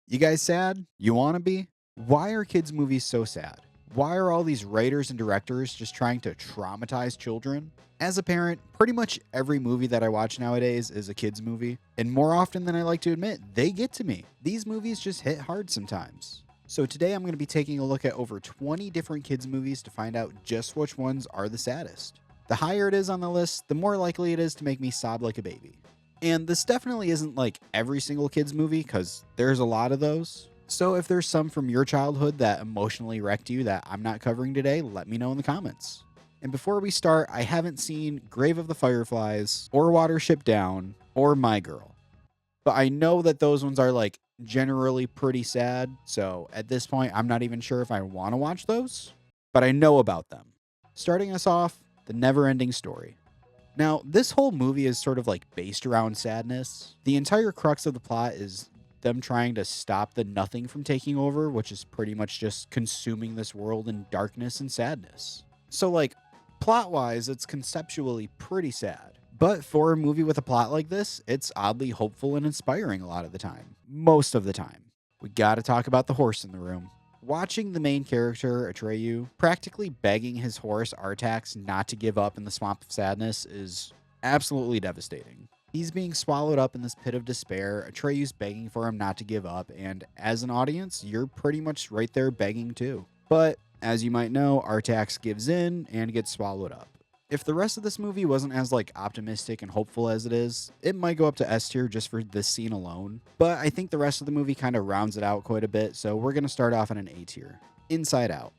You guys sad? You wanna be? Why are kids' movies so sad? Why are all these writers and directors just trying to traumatize children? As a parent, pretty much every movie that I watch nowadays is a kids' movie, and more often than I like to admit, they get to me. These movies just hit hard sometimes. So today I'm going to be taking a look at over 20 different kids' movies to find out just which ones are the saddest. The higher it is on the list, the more likely it is to make me sob like a baby. And this definitely isn't like every single kids' movie, because there's a lot of those. So if there's some from your childhood that emotionally wrecked you that I'm not covering today, let me know in the comments. And before we start, I haven't seen Grave of the Fireflies, or Watership Down, or My Girl. But I know that those ones are like generally pretty sad, so at this point I'm not even sure if I want to watch those, but I know about them. Starting us off, The NeverEnding Story. Now, this whole movie is sort of like based around sadness. The entire crux of the plot is them trying to stop the nothing from taking over, which is pretty much just consuming this world in darkness and sadness. So, like, plot-wise, it's conceptually pretty sad. But for a movie with a plot like this, it's oddly hopeful and inspiring a lot of the time. Most of the time. We gotta talk about the horse in the room. Watching the main character, Atreyu, practically begging his horse, Artax, not to give up in the swamp of sadness is absolutely devastating. He's being swallowed up in this pit of despair, Atreyu's begging for him not to give up, and as an audience, you're pretty much right there begging too. But, as you might know, Artax gives in and gets swallowed up. If the rest of this movie wasn't as like optimistic and hopeful as it is, it might go up to S tier just for this scene alone. But I think the rest of the movie kind of rounds it out quite a bit, so we're going to start off in an A tier. Inside Out.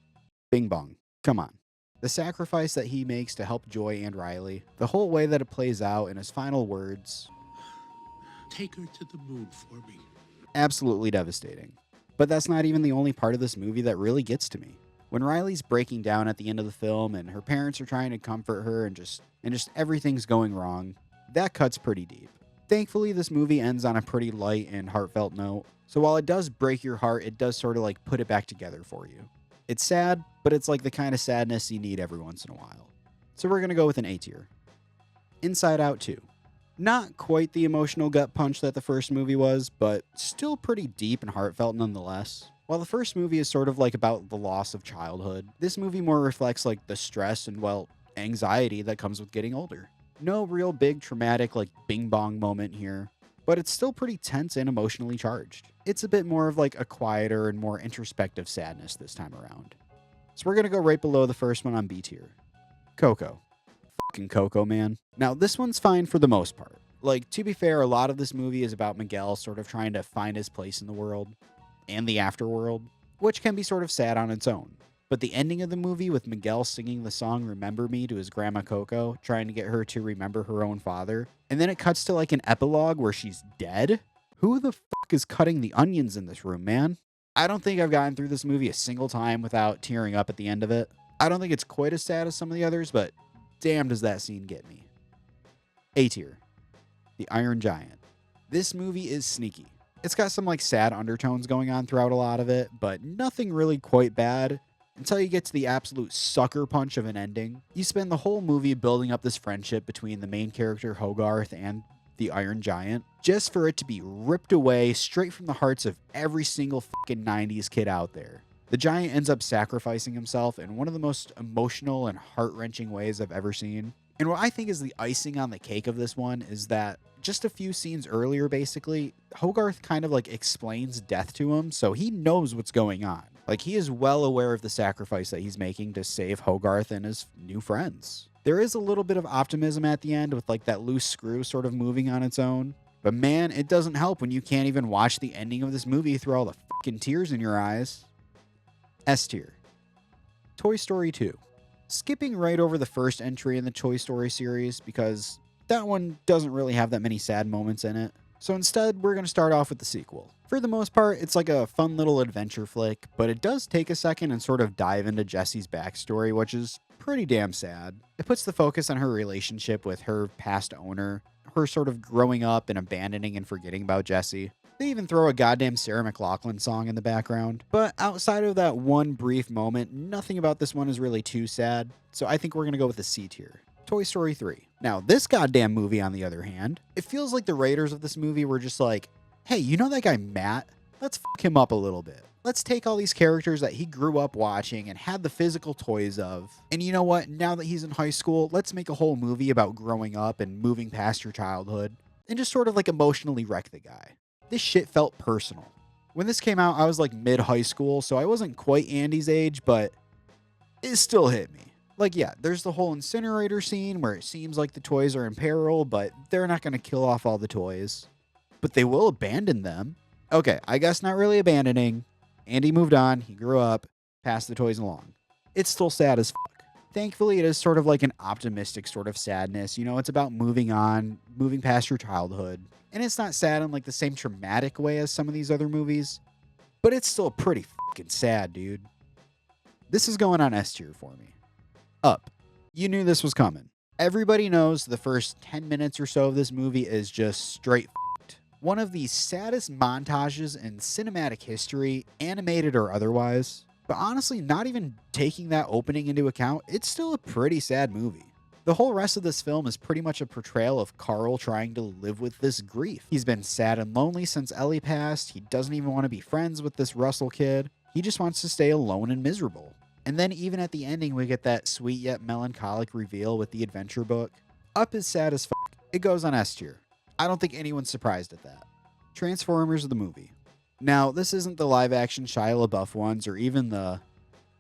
Bing bong. Come on. The sacrifice that he makes to help Joy and Riley, the whole way that it plays out in his final words. Take her to the moon for me. Absolutely devastating. But that's not even the only part of this movie that really gets to me. When Riley's breaking down at the end of the film and her parents are trying to comfort her and just everything's going wrong, that cuts pretty deep. Thankfully, this movie ends on a pretty light and heartfelt note, so while it does break your heart, it does sort of like put it back together for you. It's sad, but it's like the kind of sadness you need every once in a while. So we're going to go with an A tier. Inside Out 2. Not quite the emotional gut punch that the first movie was, but still pretty deep and heartfelt nonetheless. While the first movie is sort of like about the loss of childhood, this movie more reflects like the stress and, well, anxiety that comes with getting older. No real big traumatic like bing bong moment here, but it's still pretty tense and emotionally charged. It's a bit more of like a quieter and more introspective sadness this time around. So we're gonna go right below the first one on B tier. Coco. Fucking Coco, man. Now this one's fine for the most part. Like, to be fair, a lot of this movie is about Miguel sort of trying to find his place in the world and the afterworld, which can be sort of sad on its own. But the ending of the movie with Miguel singing the song Remember Me to his grandma Coco, trying to get her to remember her own father, and then it cuts to like an epilogue where she's dead? Who the fuck is cutting the onions in this room, man? I don't think I've gotten through this movie a single time without tearing up at the end of it. I don't think it's quite as sad as some of the others, but damn does that scene get me. A tier. The Iron Giant. This movie is sneaky. It's got some like sad undertones going on throughout a lot of it, but nothing really quite bad until you get to the absolute sucker punch of an ending. You spend the whole movie building up this friendship between the main character Hogarth and the Iron Giant, just for it to be ripped away straight from the hearts of every single fucking 90s kid out there. The giant ends up sacrificing himself in one of the most emotional and heart-wrenching ways I've ever seen. And what I think is the icing on the cake of this one is that just a few scenes earlier, basically, Hogarth kind of like explains death to him, so he knows what's going on. Like, he is well aware of the sacrifice that he's making to save Hogarth and his new friends. There is a little bit of optimism at the end with like that loose screw sort of moving on its own. But man, it doesn't help when you can't even watch the ending of this movie through all the fucking tears in your eyes. S tier. Toy Story 2. Skipping right over the first entry in the Toy Story series because that one doesn't really have that many sad moments in it. So instead, we're going to start off with the sequel. For the most part, it's like a fun little adventure flick, but it does take a second and sort of dive into Jessie's backstory, which is pretty damn sad. It puts the focus on her relationship with her past owner, her sort of growing up and abandoning and forgetting about Jessie. They even throw a goddamn Sarah McLachlan song in the background. But outside of that one brief moment, nothing about this one is really too sad, so I think we're going to go with the C tier. Toy Story 3. Now, this goddamn movie, on the other hand, it feels like the writers of this movie were just like, hey, you know that guy Matt? Let's fuck him up a little bit. Let's take all these characters that he grew up watching and had the physical toys of. And you know what? Now that he's in high school, let's make a whole movie about growing up and moving past your childhood and just sort of like emotionally wreck the guy. This shit felt personal. When this came out, I was like mid-high school, so I wasn't quite Andy's age, but it still hit me. Like, yeah, there's the whole incinerator scene where it seems like the toys are in peril, but they're not going to kill off all the toys. But they will abandon them. Okay, I guess not really abandoning. Andy moved on, he grew up, passed the toys along. It's still sad as fuck. Thankfully, it is sort of like an optimistic sort of sadness. You know, it's about moving on, moving past your childhood. And it's not sad in like the same traumatic way as some of these other movies, but it's still pretty fucking sad, dude. This is going on S tier for me. Up. You knew this was coming. Everybody knows the first 10 minutes or so of this movie is just straight fucked. One of the saddest montages in cinematic history, animated or otherwise. But honestly, not even taking that opening into account, it's still a pretty sad movie. The whole rest of this film is pretty much a portrayal of Carl trying to live with this grief. He's been sad and lonely since Ellie passed. He doesn't even want to be friends with this Russell kid. He just wants to stay alone and miserable. And then even at the ending, we get that sweet yet melancholic reveal with the adventure book. Up is sad as fuck. It goes on S tier. I don't think anyone's surprised at that. Transformers the movie. Now, this isn't the live-action Shia LaBeouf ones or even the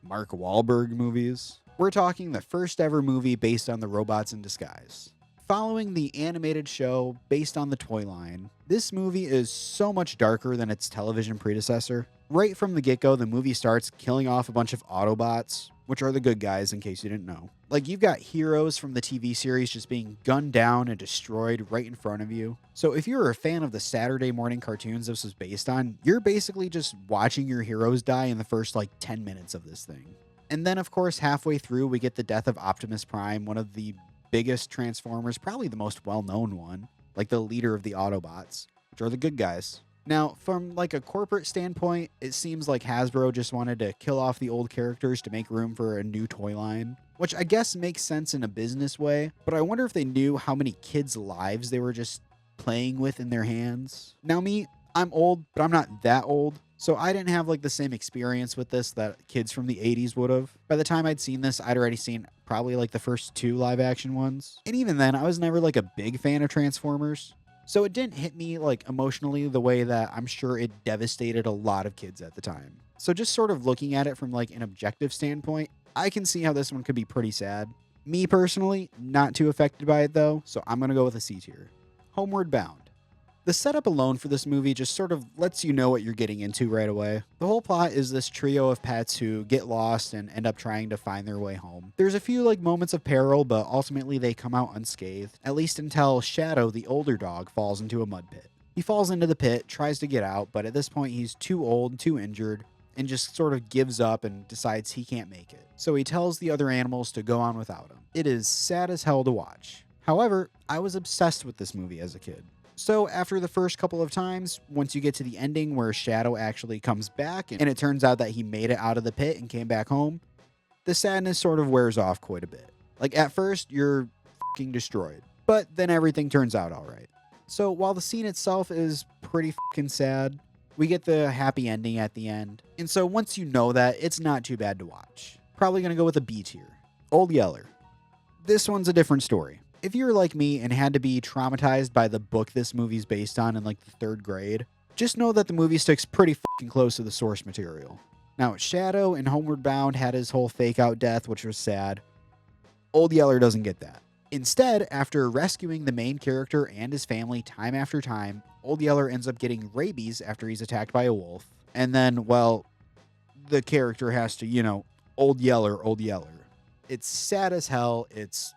Mark Wahlberg movies. We're talking the first ever movie based on the robots in disguise. Following the animated show based on the toy line, this movie is so much darker than its television predecessor. Right from the get-go, the movie starts killing off a bunch of Autobots, which are the good guys in case you didn't know. Like, you've got heroes from the TV series just being gunned down and destroyed right in front of you. So if you're a fan of the Saturday morning cartoons this was based on, you're basically just watching your heroes die in the first like 10 minutes of this thing. And then, of course, halfway through, we get the death of Optimus Prime, one of the biggest Transformers, probably the most well-known one, like the leader of the Autobots, which are the good guys. Now, from like a corporate standpoint, it seems like Hasbro just wanted to kill off the old characters to make room for a new toy line, which I guess makes sense in a business way, but I wonder if they knew how many kids' lives they were just playing with in their hands. Now me, I'm old, but I'm not that old. So I didn't have like the same experience with this that kids from the 80s would have. By the time I'd seen this, I'd already seen probably like the first 2 live action ones. And even then, I was never like a big fan of Transformers. So it didn't hit me like emotionally the way that I'm sure it devastated a lot of kids at the time. So just sort of looking at it from like an objective standpoint, I can see how this one could be pretty sad. Me personally, not too affected by it though, so I'm gonna go with a C tier. Homeward Bound. The setup alone for this movie just sort of lets you know what you're getting into right away. The whole plot is this trio of pets who get lost and end up trying to find their way home. There's a few like moments of peril, but ultimately they come out unscathed, at least until Shadow, the older dog, falls into a mud pit. He falls into the pit, tries to get out, but at this point he's too old, too injured, and just sort of gives up and decides he can't make it. So he tells the other animals to go on without him. It is sad as hell to watch. However, I was obsessed with this movie as a kid. So after the first couple of times, once you get to the ending where Shadow actually comes back and it turns out that he made it out of the pit and came back home, the sadness sort of wears off quite a bit. Like at first, you're fucking destroyed, but then everything turns out all right. So while the scene itself is pretty fucking sad, we get the happy ending at the end. And so once you know that, it's not too bad to watch. Probably gonna go with a B tier. Old Yeller. This one's a different story. If you're like me and had to be traumatized by the book this movie's based on in like the 3rd grade, just know that the movie sticks pretty fucking close to the source material. Now, Shadow in Homeward Bound had his whole fake out death, which was sad. Old Yeller doesn't get that. Instead, after rescuing the main character and his family time after time, Old Yeller ends up getting rabies after he's attacked by a wolf. And then, well, the character has to, you know, Old Yeller, Old Yeller. It's sad as hell. It's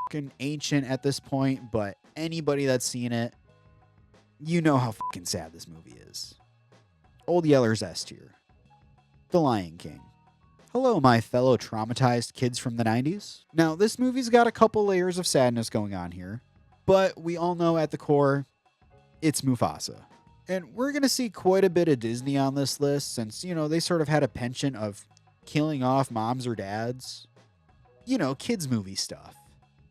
fucking ancient at this point, but anybody that's seen it, you know how fucking sad this movie is. Old Yeller's S tier. The Lion King. Hello, my fellow traumatized kids from the 90s. Now, this movie's got a couple layers of sadness going on here, but we all know at the core, it's Mufasa. And we're going to see quite a bit of Disney on this list since, you know, they sort of had a penchant of killing off moms or dads. You know, kids movie stuff.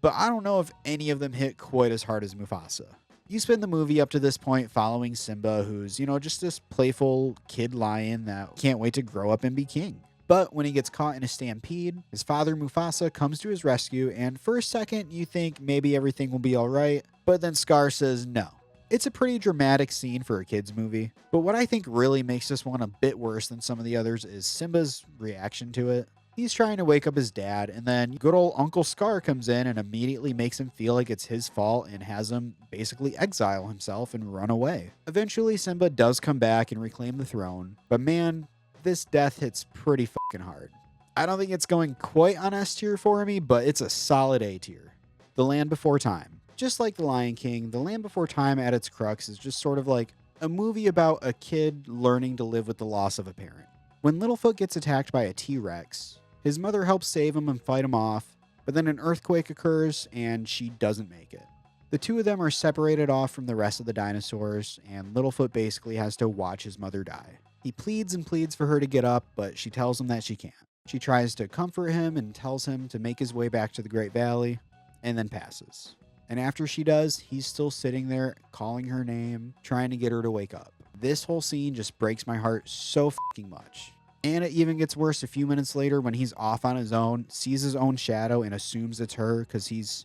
But I don't know if any of them hit quite as hard as Mufasa. You spend the movie up to this point following Simba, who's, just this playful kid lion that can't wait to grow up and be king. But when he gets caught in a stampede, his father Mufasa comes to his rescue, and for a second you think maybe everything will be alright, but then Scar says no. It's a pretty dramatic scene for a kid's movie, but what I think really makes this one a bit worse than some of the others is Simba's reaction to it. He's trying to wake up his dad, and then good old Uncle Scar comes in and immediately makes him feel like it's his fault and has him basically exile himself and run away. Eventually, Simba does come back and reclaim the throne, but man, this death hits pretty fucking hard. I don't think it's going quite on S tier for me, but it's a solid A tier. The Land Before Time. Just like The Lion King, The Land Before Time at its crux is just sort of like a movie about a kid learning to live with the loss of a parent. When Littlefoot gets attacked by a T-Rex, his mother helps save him and fight him off, but then an earthquake occurs and she doesn't make it. The two of them are separated off from the rest of the dinosaurs, and Littlefoot basically has to watch his mother die. He pleads and pleads for her to get up, but she tells him that she can't. She tries to comfort him and tells him to make his way back to the Great Valley, and then passes. And after she does, he's still sitting there calling her name, trying to get her to wake up. This whole scene just breaks my heart so fucking much. And it even gets worse a few minutes later when he's off on his own, sees his own shadow and assumes it's her because he's,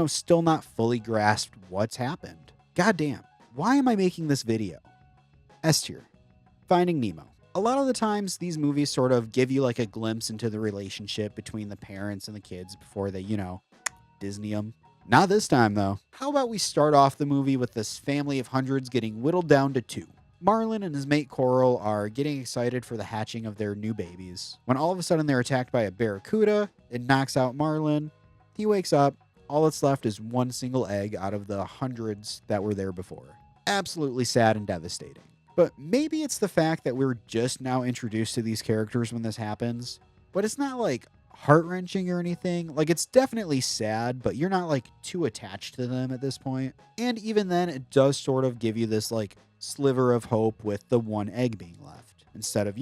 still not fully grasped what's happened. Goddamn, why am I making this video? S tier. Finding Nemo. A lot of the times, these movies sort of give you like a glimpse into the relationship between the parents and the kids before they, Disney them. Not this time, though. How about we start off the movie with this family of hundreds getting whittled down to 2. Marlin and his mate Coral are getting excited for the hatching of their new babies, when all of a sudden they're attacked by a barracuda. It knocks out Marlin. He wakes up. All that's left is one single egg out of the hundreds that were there before. Absolutely sad and devastating. But maybe it's the fact that we're just now introduced to these characters when this happens, but it's not like heart-wrenching or anything. Like, it's definitely sad, but you're not like too attached to them at this point. And even then, it does sort of give you this like sliver of hope with the one egg being left instead of,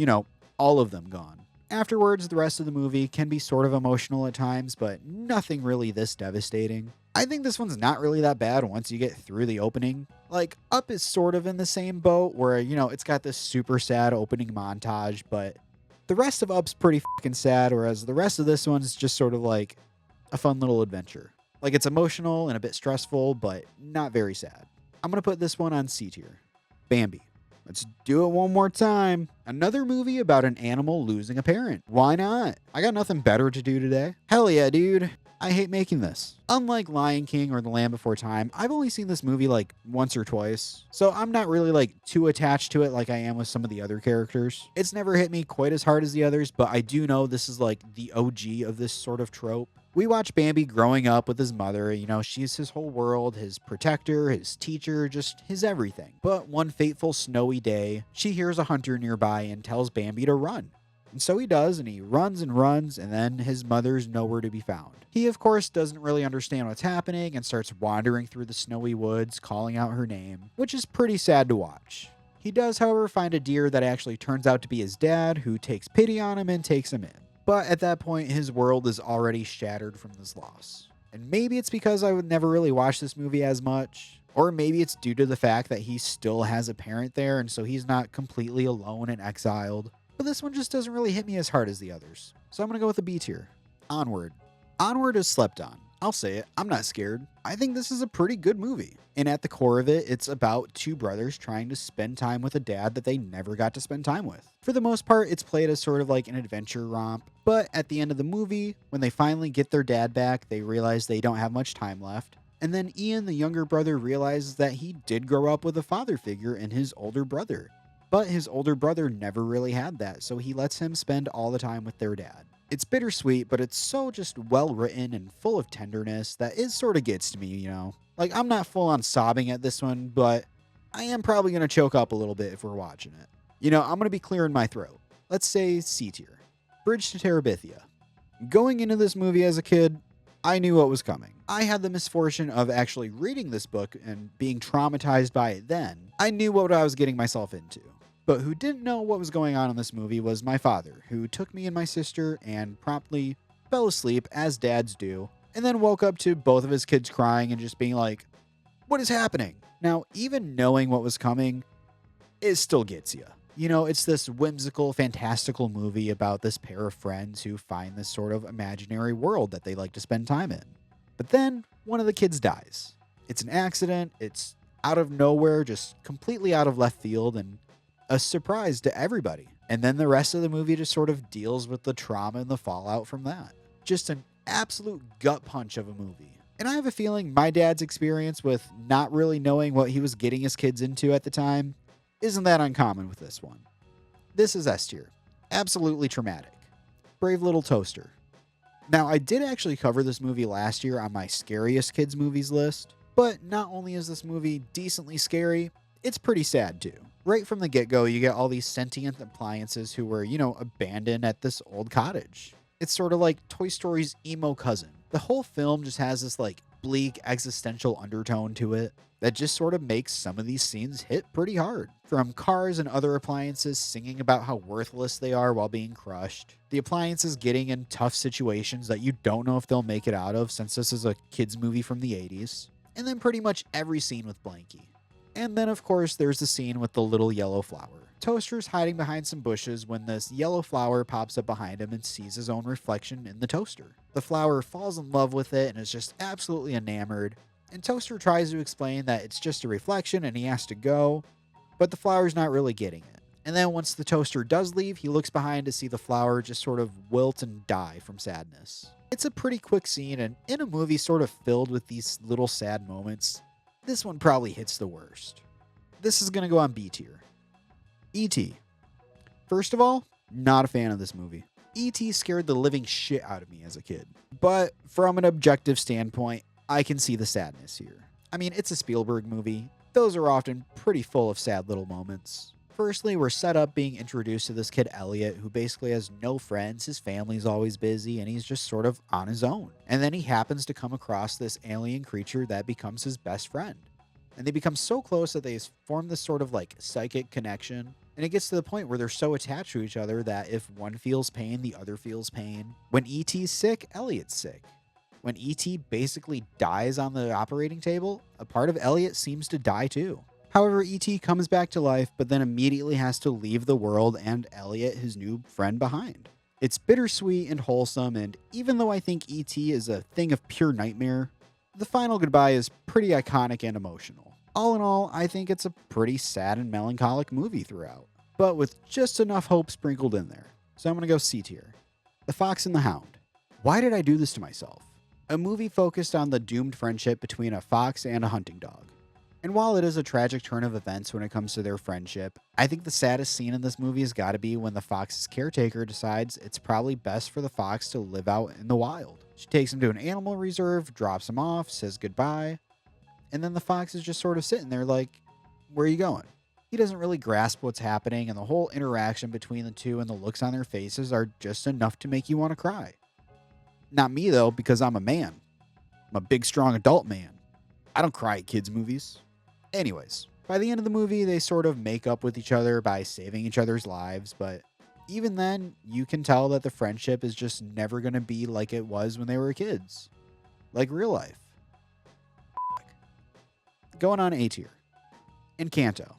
all of them gone. Afterwards, the rest of the movie can be sort of emotional at times, but nothing really this devastating. I think this one's not really that bad once you get through the opening. Like, Up is sort of in the same boat where, it's got this super sad opening montage, but the rest of Up's pretty fucking sad, whereas the rest of this one's just sort of like a fun little adventure. Like, it's emotional and a bit stressful, but not very sad. I'm going to put this one on C tier. Bambi. Let's do it one more time. Another movie about an animal losing a parent. Why not? I got nothing better to do today. Hell yeah, dude. I hate making this. Unlike Lion King or The Land Before Time, I've only seen this movie like once or twice, so I'm not really like too attached to it like I am with some of the other characters. It's never hit me quite as hard as the others, but I do know this is like the OG of this sort of trope. We watch Bambi growing up with his mother, she's his whole world, his protector, his teacher, just his everything. But one fateful snowy day, she hears a hunter nearby and tells Bambi to run. And so he does, and he runs, and then his mother's nowhere to be found. He, of course, doesn't really understand what's happening and starts wandering through the snowy woods, calling out her name, which is pretty sad to watch. He does, however, find a deer that actually turns out to be his dad, who takes pity on him and takes him in. But at that point, his world is already shattered from this loss. And maybe it's because I would never really watch this movie as much, or maybe it's due to the fact that he still has a parent there, and so he's not completely alone and exiled. But this one just doesn't really hit me as hard as the others. So I'm going to go with a B tier. Onward. Onward is slept on. I'll say it, I'm not scared. I think this is a pretty good movie. And at the core of it, it's about two brothers trying to spend time with a dad that they never got to spend time with. For the most part, it's played as sort of like an adventure romp. But at the end of the movie, when they finally get their dad back, they realize they don't have much time left. And then Ian, the younger brother, realizes that he did grow up with a father figure in his older brother. But his older brother never really had that, so he lets him spend all the time with their dad. It's bittersweet, but it's so just well written and full of tenderness that it sort of gets to me, Like, I'm not full on sobbing at this one, but I am probably going to choke up a little bit if we're watching it. I'm going to be clearing my throat. Let's say C tier. Bridge to Terabithia. Going into this movie as a kid, I knew what was coming. I had the misfortune of actually reading this book and being traumatized by it then. I knew what I was getting myself into. But who didn't know what was going on in this movie was my father, who took me and my sister and promptly fell asleep, as dads do, and then woke up to both of his kids crying and just being like, What is happening? Now, even knowing what was coming, it still gets you. You know, it's this whimsical, fantastical movie about this pair of friends who find this sort of imaginary world that they like to spend time in. But then one of the kids dies. It's an accident, it's out of nowhere, just completely out of left field, and a surprise to everybody. And then the rest of the movie just sort of deals with the trauma and the fallout from that. Just an absolute gut punch of a movie. And I have a feeling my dad's experience with not really knowing what he was getting his kids into at the time isn't that uncommon with this one. This is S tier. Absolutely traumatic. Brave Little Toaster. Now, I did actually cover this movie last year on my scariest kids movies list, but not only is this movie decently scary, it's pretty sad too. Right from the get-go, you get all these sentient appliances who were, abandoned at this old cottage. It's sort of like Toy Story's emo cousin. The whole film just has this bleak existential undertone to it that just sort of makes some of these scenes hit pretty hard. From cars and other appliances singing about how worthless they are while being crushed, the appliances getting in tough situations that you don't know if they'll make it out of since this is a kids movie from the 80s, and then pretty much every scene with Blanky. And then of course there's the scene with the little yellow flower. Toaster's hiding behind some bushes when this yellow flower pops up behind him and sees his own reflection in the toaster. The flower falls in love with it and is just absolutely enamored, and Toaster tries to explain that it's just a reflection and he has to go, but the flower's not really getting it. And then once the toaster does leave, he looks behind to see the flower just sort of wilt and die from sadness. It's a pretty quick scene, and in a movie sort of filled with these little sad moments, this one probably hits the worst. This is going to go on B tier. E.T. First of all, not a fan of this movie. E.T. scared the living shit out of me as a kid. But from an objective standpoint, I can see the sadness here. I mean, it's a Spielberg movie. Those are often pretty full of sad little moments. Firstly, we're set up being introduced to this kid Elliot, who basically has no friends, his family's always busy, and he's just sort of on his own. And then he happens to come across this alien creature that becomes his best friend. And they become so close that they form this sort of psychic connection. And it gets to the point where they're so attached to each other that if one feels pain, the other feels pain. When E.T.'s sick, Elliot's sick. When E.T. basically dies on the operating table, a part of Elliot seems to die too. However, E.T. comes back to life, but then immediately has to leave the world and Elliot, his new friend, behind. It's bittersweet and wholesome, and even though I think E.T. is a thing of pure nightmare, the final goodbye is pretty iconic and emotional. All in all, I think it's a pretty sad and melancholic movie throughout, but with just enough hope sprinkled in there. So I'm going to go C tier. The Fox and the Hound. Why did I do this to myself? A movie focused on the doomed friendship between a fox and a hunting dog. And while it is a tragic turn of events when it comes to their friendship, I think the saddest scene in this movie has got to be when the fox's caretaker decides it's probably best for the fox to live out in the wild. She takes him to an animal reserve, drops him off, says goodbye, and then the fox is just sort of sitting there like, where are you going? He doesn't really grasp what's happening, and the whole interaction between the two and the looks on their faces are just enough to make you want to cry. Not me though, because I'm a man. I'm a big, strong adult man. I don't cry at kids' movies. Anyways, by the end of the movie, they sort of make up with each other by saving each other's lives, but even then, you can tell that the friendship is just never going to be like it was when they were kids. Like real life. Going on A tier. Encanto.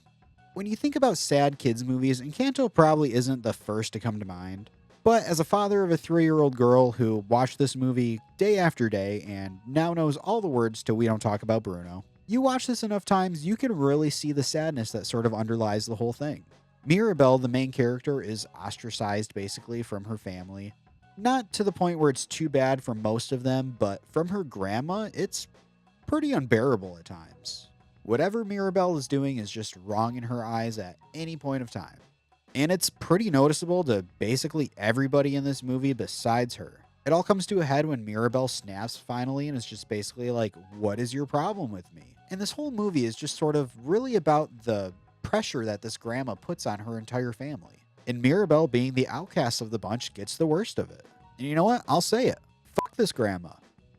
When you think about sad kids movies, Encanto probably isn't the first to come to mind. But as a father of a 3-year-old girl who watched this movie day after day and now knows all the words to We Don't Talk About Bruno, you watch this enough times, you can really see the sadness that sort of underlies the whole thing. Mirabelle, the main character, is ostracized basically from her family. Not to the point where it's too bad for most of them, but from her grandma, it's pretty unbearable at times. Whatever Mirabelle is doing is just wrong in her eyes at any point of time. And it's pretty noticeable to basically everybody in this movie besides her. It all comes to a head when Mirabelle snaps finally and is just basically like, what is your problem with me? And this whole movie is just sort of really about the pressure that this grandma puts on her entire family. And Mirabelle, being the outcast of the bunch, gets the worst of it. And you know what? I'll say it. Fuck this grandma.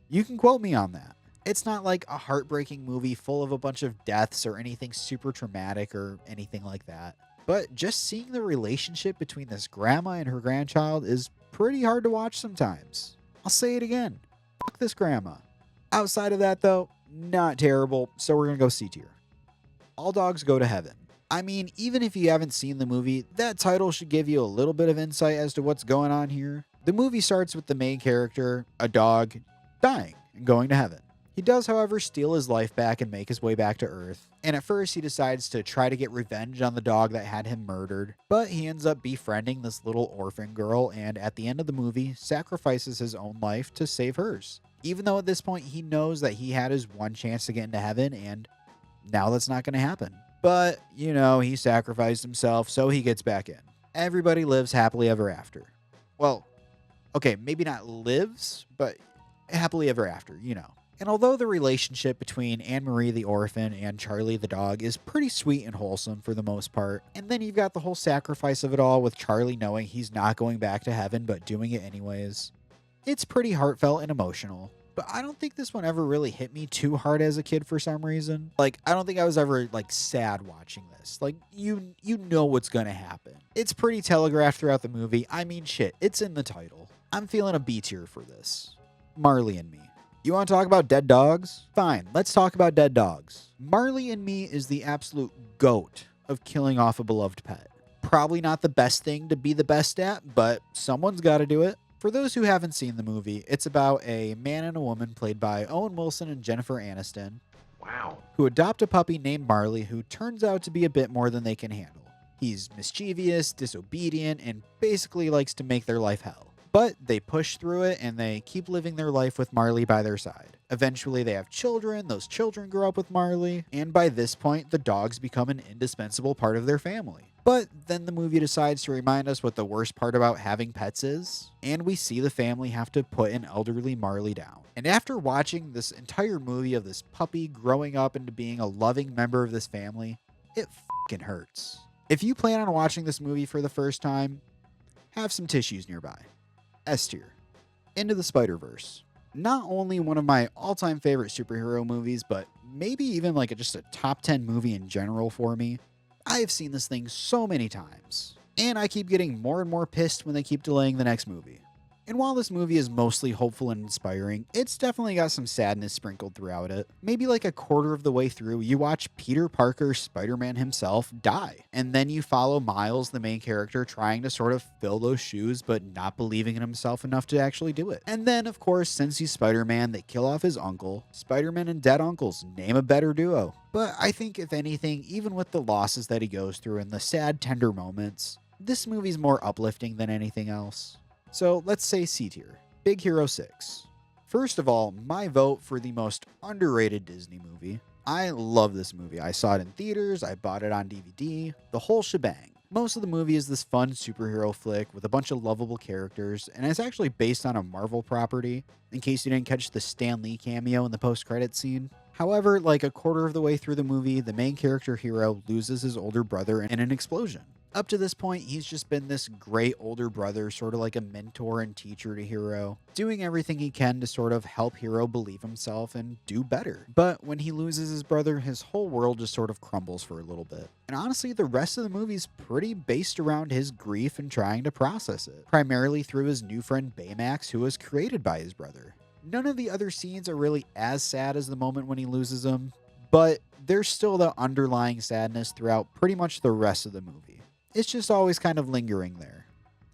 You can quote me on that. It's not like a heartbreaking movie full of a bunch of deaths or anything super traumatic or anything like that. But just seeing the relationship between this grandma and her grandchild is pretty hard to watch sometimes. I'll say it again. Fuck this grandma. Outside of that though, not terrible, so we're gonna go C tier. All Dogs Go to Heaven. I mean, even if you haven't seen the movie, that title should give you a little bit of insight as to what's going on here. The movie starts with the main character, a dog, dying and going to heaven. He does, however, steal his life back and make his way back to Earth, and at first he decides to try to get revenge on the dog that had him murdered, but he ends up befriending this little orphan girl, and at the end of the movie, sacrifices his own life to save hers. Even though at this point he knows that he had his one chance to get into heaven, and now that's not going to happen. But, you know, he sacrificed himself, so he gets back in. Everybody lives happily ever after. Well, okay, maybe not lives, but happily ever after, you know. And although the relationship between Anne-Marie the orphan and Charlie the dog is pretty sweet and wholesome for the most part, and then you've got the whole sacrifice of it all with Charlie knowing he's not going back to heaven but doing it anyways, it's pretty heartfelt and emotional. But I don't think this one ever really hit me too hard as a kid for some reason. Like, I don't think I was ever, like, sad watching this. Like, you know what's gonna happen. It's pretty telegraphed throughout the movie. I mean, shit, it's in the title. I'm feeling a B tier for this. Marley and Me. You want to talk about dead dogs? Fine, let's talk about dead dogs. Marley and Me is the absolute GOAT of killing off a beloved pet. Probably not the best thing to be the best at, but someone's got to do it. For those who haven't seen the movie, it's about a man and a woman played by Owen Wilson and Jennifer Aniston. Wow. Who adopt a puppy named Marley who turns out to be a bit more than they can handle. He's mischievous, disobedient, and basically likes to make their life hell. But they push through it and they keep living their life with Marley by their side. Eventually they have children, those children grow up with Marley, and by this point the dogs become an indispensable part of their family. But then the movie decides to remind us what the worst part about having pets is, and we see the family have to put an elderly Marley down. And after watching this entire movie of this puppy growing up into being a loving member of this family, it fucking hurts. If you plan on watching this movie for the first time, have some tissues nearby. S tier. Into the Spider-Verse. Not only one of my all-time favorite superhero movies, but maybe even like just a top 10 movie in general for me. I have seen this thing so many times, and I keep getting more and more pissed when they keep delaying the next movie. And while this movie is mostly hopeful and inspiring, it's definitely got some sadness sprinkled throughout it. Maybe like a quarter of the way through, you watch Peter Parker, Spider-Man himself, die. And then you follow Miles, the main character, trying to sort of fill those shoes, but not believing in himself enough to actually do it. And then, of course, since he's Spider-Man, they kill off his uncle. Spider-Man and dead uncles, name a better duo. But I think, if anything, even with the losses that he goes through and the sad, tender moments, this movie's more uplifting than anything else. So let's say C tier. Big Hero 6. First of all, my vote for the most underrated Disney movie. I love this movie. I saw it in theaters, I bought it on DVD, the whole shebang. Most of the movie is this fun superhero flick with a bunch of lovable characters, and it's actually based on a Marvel property, in case you didn't catch the Stan Lee cameo in the post-credits scene. However, like a quarter of the way through the movie, the main character hero loses his older brother in an explosion. Up to this point, he's just been this great older brother, sort of like a mentor and teacher to Hero, doing everything he can to sort of help Hero believe himself and do better. But when he loses his brother, his whole world just sort of crumbles for a little bit. And honestly, the rest of the movie's pretty based around his grief and trying to process it, primarily through his new friend Baymax, who was created by his brother. None of the other scenes are really as sad as the moment when he loses him, but there's still the underlying sadness throughout pretty much the rest of the movie. It's just always kind of lingering there.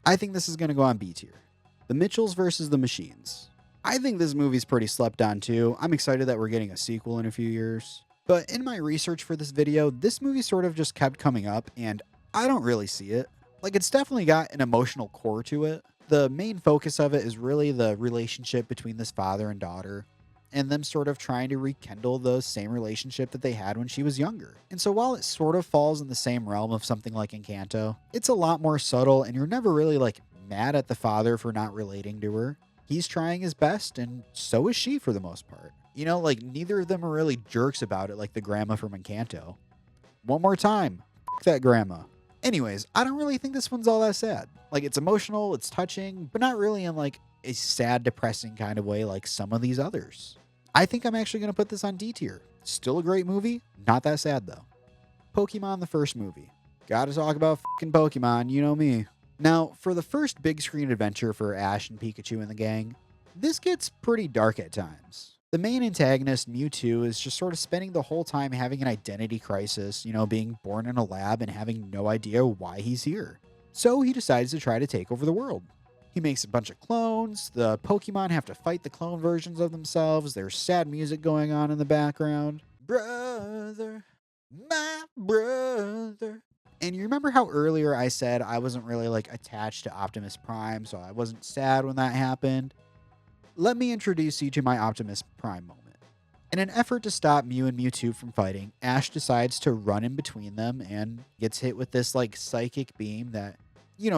I think this is going to go on B tier. The Mitchells versus the Machines. I think this movie's pretty slept on too. I'm excited that we're getting a sequel in a few years. But in my research for this video, this movie sort of just kept coming up, and I don't really see it. Like, it's definitely got an emotional core to it. The main focus of it is really the relationship between this father and daughter, and them sort of trying to rekindle the same relationship that they had when she was younger. And so while it sort of falls in the same realm of something like Encanto, it's a lot more subtle, and you're never really like mad at the father for not relating to her. He's trying his best, and so is she for the most part. You know, like, neither of them are really jerks about it like the grandma from Encanto. One more time, f*** that grandma. Anyways, I don't really think this one's all that sad. Like, it's emotional, it's touching, but not really in like a sad, depressing kind of way like some of these others. I think I'm actually going to put this on D tier. Still a great movie, not that sad though. Pokemon the first movie. Gotta talk about fucking Pokemon, you know me. Now, for the first big screen adventure for Ash and Pikachu and the gang, this gets pretty dark at times. The main antagonist, Mewtwo, is just sort of spending the whole time having an identity crisis, being born in a lab and having no idea why he's here. So he decides to try to take over the world. He makes a bunch of clones, the Pokemon have to fight the clone versions of themselves, there's sad music going on in the background. Brother, my brother. And you remember how earlier I said I wasn't really attached to Optimus Prime, so I wasn't sad when that happened? Let me introduce you to my Optimus Prime moment. In an effort to stop Mew and Mewtwo from fighting, Ash decides to run in between them and gets hit with this psychic beam that,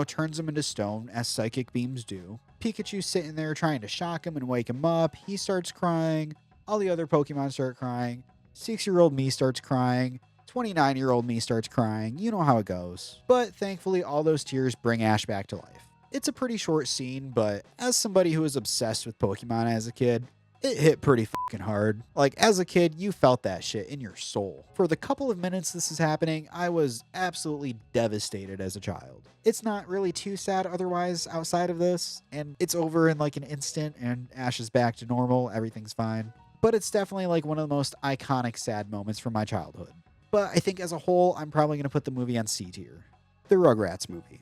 turns him into stone, as psychic beams do. Pikachu's sitting there trying to shock him and wake him up. He starts crying. All the other Pokemon start crying. 6-year-old me starts crying. 29-year-old me starts crying. You know how it goes. But thankfully, all those tears bring Ash back to life. It's a pretty short scene, but as somebody who was obsessed with Pokemon as a kid, it hit pretty fucking hard. As a kid, you felt that shit in your soul. For the couple of minutes this is happening, I was absolutely devastated as a child. It's not really too sad otherwise outside of this, and it's over in an instant, and Ash is back to normal, everything's fine. But it's definitely one of the most iconic sad moments from my childhood. But I think as a whole, I'm probably going to put the movie on C tier. The Rugrats Movie.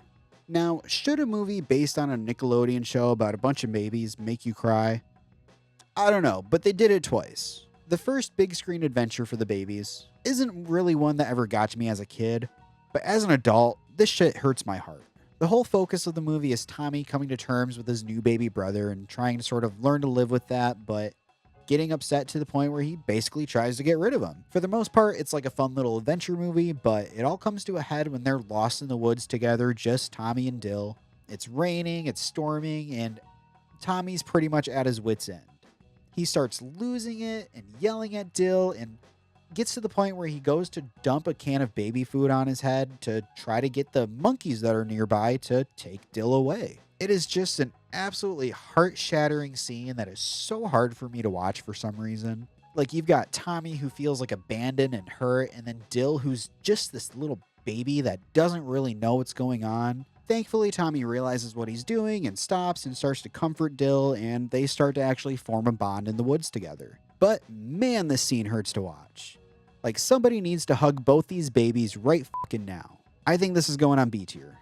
Now, should a movie based on a Nickelodeon show about a bunch of babies make you cry? I don't know, but they did it twice. The first big screen adventure for the babies isn't really one that ever got to me as a kid, but as an adult, this shit hurts my heart. The whole focus of the movie is Tommy coming to terms with his new baby brother and trying to sort of learn to live with that, but getting upset to the point where he basically tries to get rid of him. For the most part, it's a fun little adventure movie, but it all comes to a head when they're lost in the woods together, just Tommy and Dill. It's raining, it's storming, and Tommy's pretty much at his wit's end. He starts losing it and yelling at Dill and gets to the point where he goes to dump a can of baby food on his head to try to get the monkeys that are nearby to take Dill away. It is just an absolutely heart-shattering scene that is so hard for me to watch for some reason. You've got Tommy who feels abandoned and hurt, and then Dill who's just this little baby that doesn't really know what's going on. Thankfully, Tommy realizes what he's doing and stops and starts to comfort Dill, and they start to actually form a bond in the woods together. But man, this scene hurts to watch. Somebody needs to hug both these babies right fucking now. I think this is going on B tier.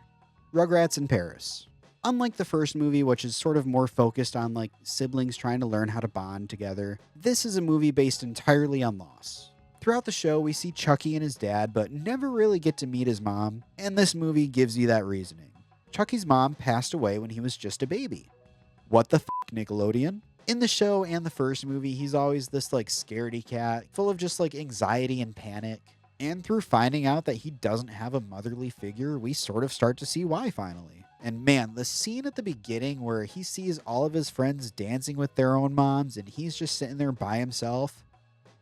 Rugrats in Paris. Unlike the first movie, which is sort of more focused on siblings trying to learn how to bond together, this is a movie based entirely on loss. Throughout the show, we see Chucky and his dad, but never really get to meet his mom, and this movie gives you that reasoning. Chucky's mom passed away when he was just a baby. What the fuck, Nickelodeon? In the show and the first movie, he's always this scaredy cat, full of just anxiety and panic. And through finding out that he doesn't have a motherly figure, we sort of start to see why finally. And man, the scene at the beginning where he sees all of his friends dancing with their own moms and he's just sitting there by himself.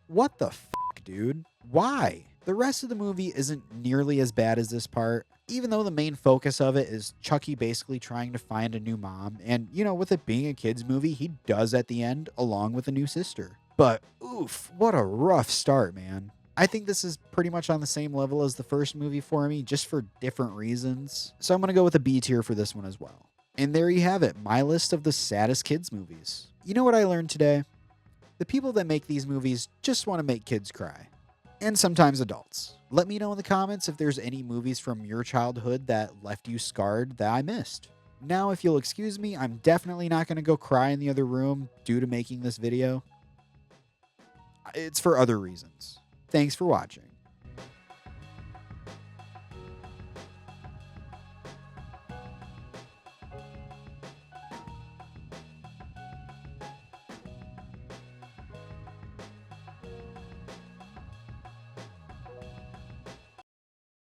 What the fuck, dude? Why? The rest of the movie isn't nearly as bad as this part, even though the main focus of it is Chucky basically trying to find a new mom. And, with it being a kid's movie, he does at the end, along with a new sister. But oof, what a rough start, man. I think this is pretty much on the same level as the first movie for me, just for different reasons. So I'm going to go with a B tier for this one as well. And there you have it, my list of the saddest kids movies. You know what I learned today? The people that make these movies just want to make kids cry. And sometimes adults. Let me know in the comments if there's any movies from your childhood that left you scarred that I missed. Now, if you'll excuse me, I'm definitely not going to go cry in the other room due to making this video. It's for other reasons. Thanks for watching.